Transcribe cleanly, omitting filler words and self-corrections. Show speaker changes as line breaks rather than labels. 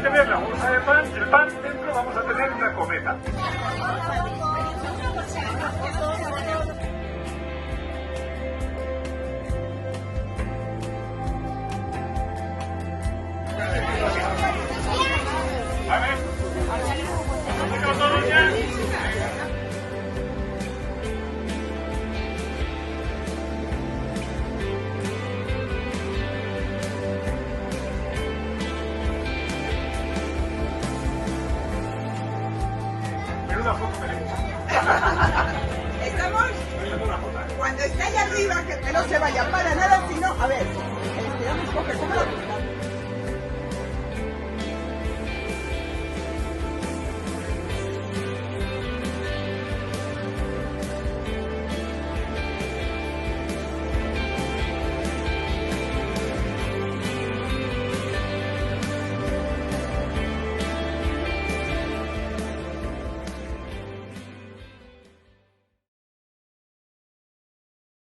tener la bolsa de pan, el pan dentro vamos a tener una cometa. A ver, ¿estamos todos ya? Menuda foto tenemos.
Estamos, cuando está allá arriba, que no se vaya para nada, sino, a ver.